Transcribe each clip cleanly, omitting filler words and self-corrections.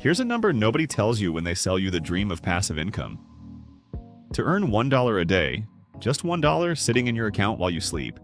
Here's a number nobody tells you when they sell you the dream of passive income. To earn $1 a day, just $1 sitting in your account while you sleep,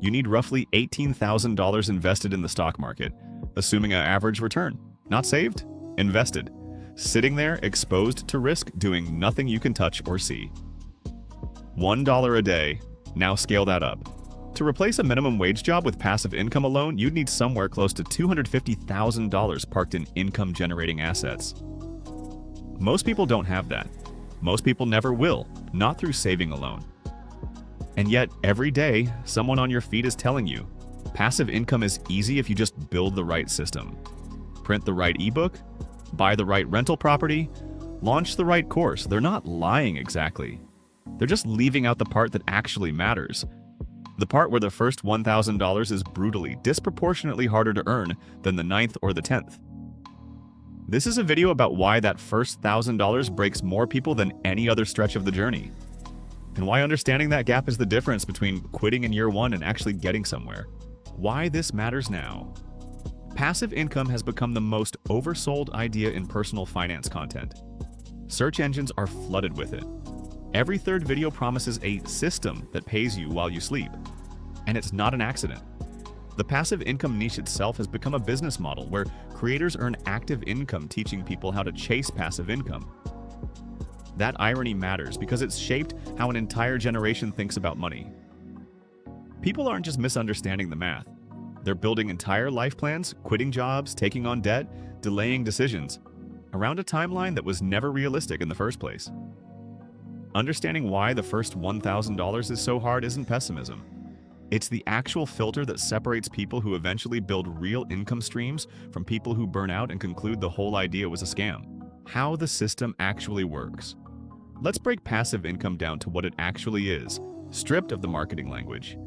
you need roughly $18,000 invested in the stock market, assuming an average return. Not saved, invested. Sitting there, exposed to risk, doing nothing you can touch or see. $1 a day, now scale that up. To replace a minimum wage job with passive income alone, you'd need somewhere close to $250,000 parked in income-generating assets. Most people don't have that. Most people never will, not through saving alone. And yet, every day, someone on your feed is telling you, passive income is easy if you just build the right system. Print the right ebook, buy the right rental property, launch the right course. They're not lying exactly. They're just leaving out the part that actually matters. The part where the first $1,000 is brutally, disproportionately harder to earn than the 9th or the 10th. This is a video about why that first $1,000 breaks more people than any other stretch of the journey, and why understanding that gap is the difference between quitting in year one and actually getting somewhere. Why this matters now. Passive income has become the most oversold idea in personal finance content. Search engines are flooded with it. Every third video promises a system that pays you while you sleep. And it's not an accident. The passive income niche itself has become a business model where creators earn active income teaching people how to chase passive income. That irony matters because it's shaped how an entire generation thinks about money. People aren't just misunderstanding the math. They're building entire life plans, quitting jobs, taking on debt, delaying decisions, around a timeline that was never realistic in the first place. Understanding why the first $1,000 is so hard isn't pessimism. It's the actual filter that separates people who eventually build real income streams from people who burn out and conclude the whole idea was a scam. How the system actually works. Let's break passive income down to what it actually is, stripped of the marketing language.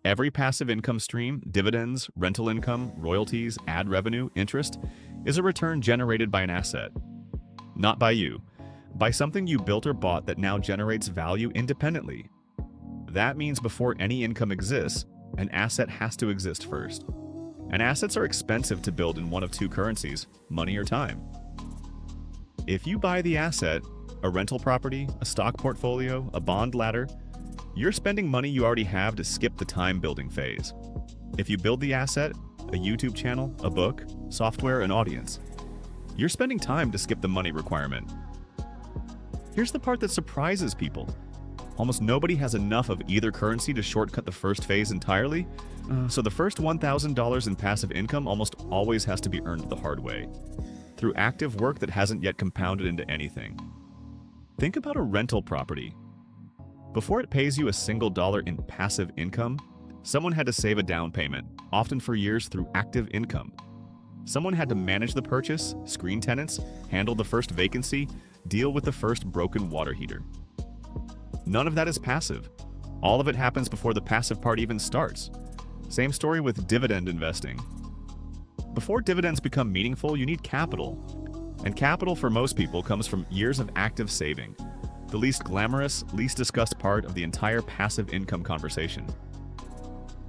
Every passive income stream, dividends, rental income, royalties, ad revenue, interest, is a return generated by an asset. Not by you. By something you built or bought that now generates value independently. That means before any income exists, an asset has to exist first. And assets are expensive to build in one of two currencies, money or time. If you buy the asset, a rental property, a stock portfolio, a bond ladder, you're spending money you already have to skip the time building phase. If you build the asset, a YouTube channel, a book, software, an audience, you're spending time to skip the money requirement. Here's the part that surprises people. Almost nobody has enough of either currency to shortcut the first phase entirely, so the first $1,000 in passive income almost always has to be earned the hard way, through active work that hasn't yet compounded into anything. Think about a rental property. Before it pays you a single dollar in passive income, someone had to save a down payment, often for years through active income. Someone had to manage the purchase, screen tenants, handle the first vacancy, deal with the first broken water heater. None of that is passive. All of it happens before the passive part even starts. Same story with dividend investing. Before dividends become meaningful, you need capital. And capital for most people comes from years of active saving, the least glamorous, least discussed part of the entire passive income conversation.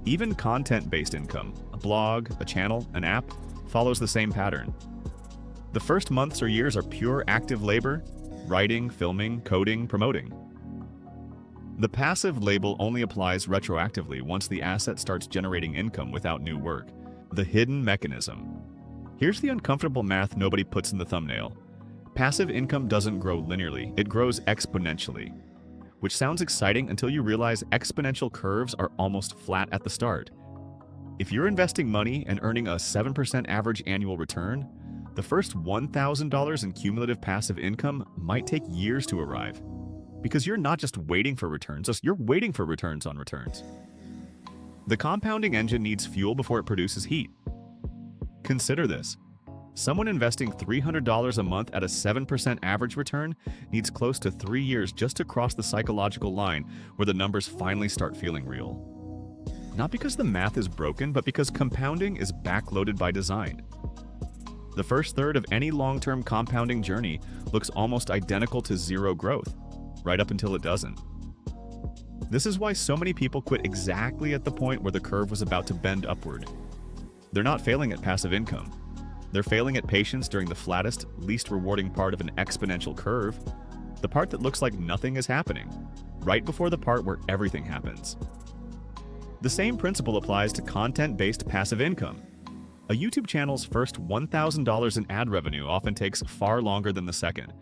Even content-based income, a blog, a channel, an app, follows the same pattern. The first months or years are pure active labor, writing, filming, coding, promoting. The passive label only applies retroactively once the asset starts generating income without new work. The hidden mechanism. Here's the uncomfortable math nobody puts in the thumbnail. Passive income doesn't grow linearly, it grows exponentially. Which sounds exciting until you realize exponential curves are almost flat at the start. If you're investing money and earning a 7% average annual return, the first $1,000 in cumulative passive income might take years to arrive. Because you're not just waiting for returns, you're waiting for returns on returns. The compounding engine needs fuel before it produces heat. Consider this. Someone investing $300 a month at a 7% average return needs close to 3 years just to cross the psychological line where the numbers finally start feeling real. Not because the math is broken, but because compounding is backloaded by design. The first third of any long-term compounding journey looks almost identical to zero growth, right up until it doesn't. This is why so many people quit exactly at the point where the curve was about to bend upward. They're not failing at passive income. They're failing at patience during the flattest, least rewarding part of an exponential curve, the part that looks like nothing is happening, right before the part where everything happens. The same principle applies to content-based passive income. A YouTube channel's first $1,000 in ad revenue often takes far longer than the second,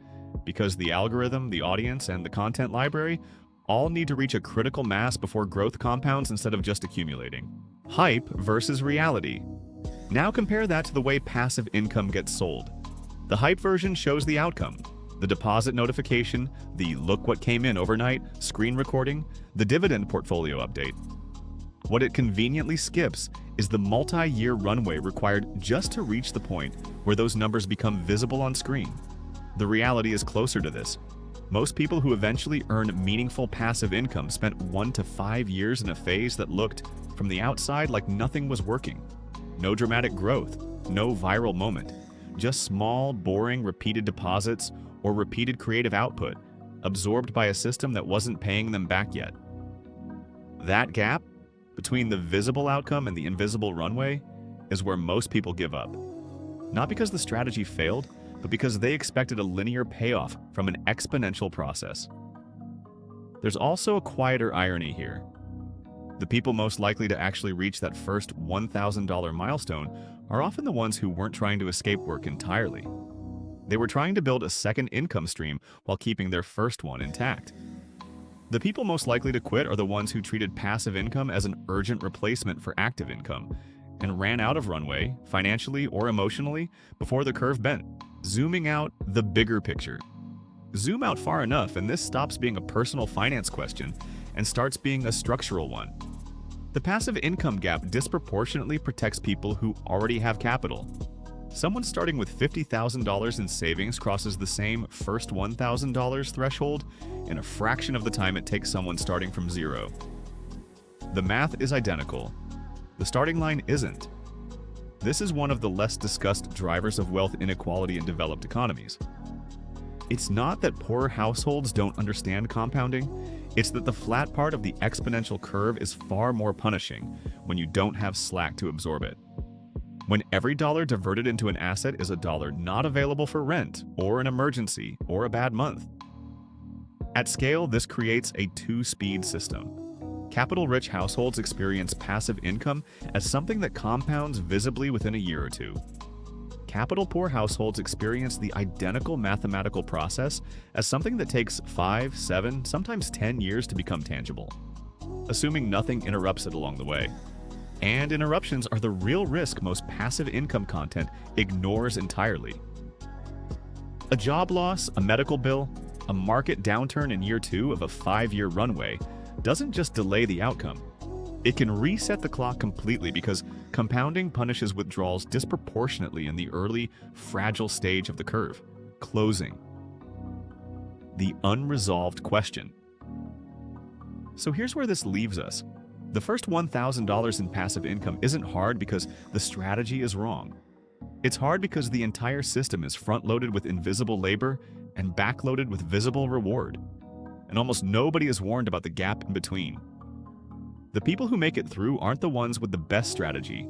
because the algorithm, the audience, and the content library all need to reach a critical mass before growth compounds instead of just accumulating. Hype versus reality. Now compare that to the way passive income gets sold. The hype version shows the outcome: the deposit notification, the look what came in overnight screen recording, the dividend portfolio update. What it conveniently skips is the multi-year runway required just to reach the point where those numbers become visible on screen. The reality is closer to this. Most people who eventually earn meaningful passive income spent 1 to 5 years in a phase that looked, from the outside, like nothing was working. No dramatic growth, no viral moment, just small, boring, repeated deposits or repeated creative output, absorbed by a system that wasn't paying them back yet. That gap between the visible outcome and the invisible runway is where most people give up. Not because the strategy failed, but because they expected a linear payoff from an exponential process. There's also a quieter irony here. The people most likely to actually reach that first $1,000 milestone are often the ones who weren't trying to escape work entirely. They were trying to build a second income stream while keeping their first one intact. The people most likely to quit are the ones who treated passive income as an urgent replacement for active income and ran out of runway, financially or emotionally, before the curve bent. Zooming out, the bigger picture. Zoom out far enough and this stops being a personal finance question and starts being a structural one. The passive income gap disproportionately protects people who already have capital. Someone starting with $50,000 in savings crosses the same first $1,000 threshold in a fraction of the time it takes someone starting from zero. The math is identical. The starting line isn't. This is one of the less discussed drivers of wealth inequality in developed economies. It's not that poorer households don't understand compounding, it's that the flat part of the exponential curve is far more punishing when you don't have slack to absorb it. When every dollar diverted into an asset is a dollar not available for rent, or an emergency, or a bad month. At scale, this creates a two-speed system. Capital-rich households experience passive income as something that compounds visibly within a year or two. Capital-poor households experience the identical mathematical process as something that takes 5, 7, sometimes 10 years to become tangible, assuming nothing interrupts it along the way. And interruptions are the real risk most passive income content ignores entirely. A job loss, a medical bill, a market downturn in year 2 of a 5-year runway doesn't just delay the outcome. It can reset the clock completely because compounding punishes withdrawals disproportionately in the early, fragile stage of the curve, closing. The unresolved question. So here's where this leaves us. The first $1,000 in passive income isn't hard because the strategy is wrong. It's hard because the entire system is front-loaded with invisible labor and back-loaded with visible reward. And almost nobody is warned about the gap in between. The people who make it through aren't the ones with the best strategy.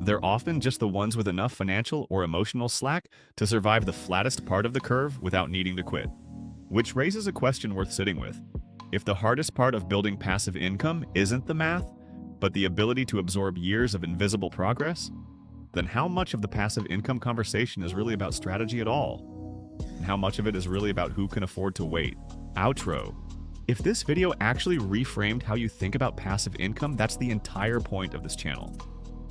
They're often just the ones with enough financial or emotional slack to survive the flattest part of the curve without needing to quit. Which raises a question worth sitting with. If the hardest part of building passive income isn't the math, but the ability to absorb years of invisible progress, then how much of the passive income conversation is really about strategy at all? And how much of it is really about who can afford to wait? Outro. If this video actually reframed how you think about passive income, that's the entire point of this channel.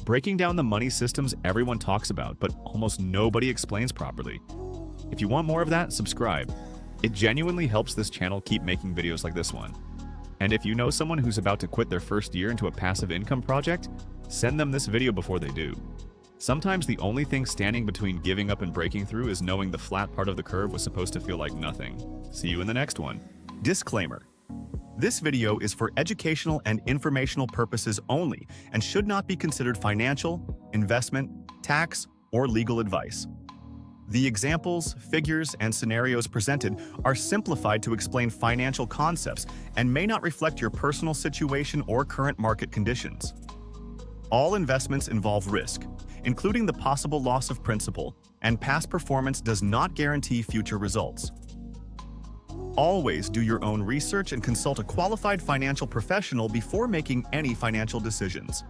Breaking down the money systems everyone talks about, but almost nobody explains properly. If you want more of that, subscribe. It genuinely helps this channel keep making videos like this one. And if you know someone who's about to quit their first year into a passive income project, send them this video before they do. Sometimes the only thing standing between giving up and breaking through is knowing the flat part of the curve was supposed to feel like nothing. See you in the next one. Disclaimer. This video is for educational and informational purposes only and should not be considered financial, investment, tax, or legal advice. The examples, figures, and scenarios presented are simplified to explain financial concepts and may not reflect your personal situation or current market conditions. All investments involve risk, including the possible loss of principal, and past performance does not guarantee future results. Always do your own research and consult a qualified financial professional before making any financial decisions.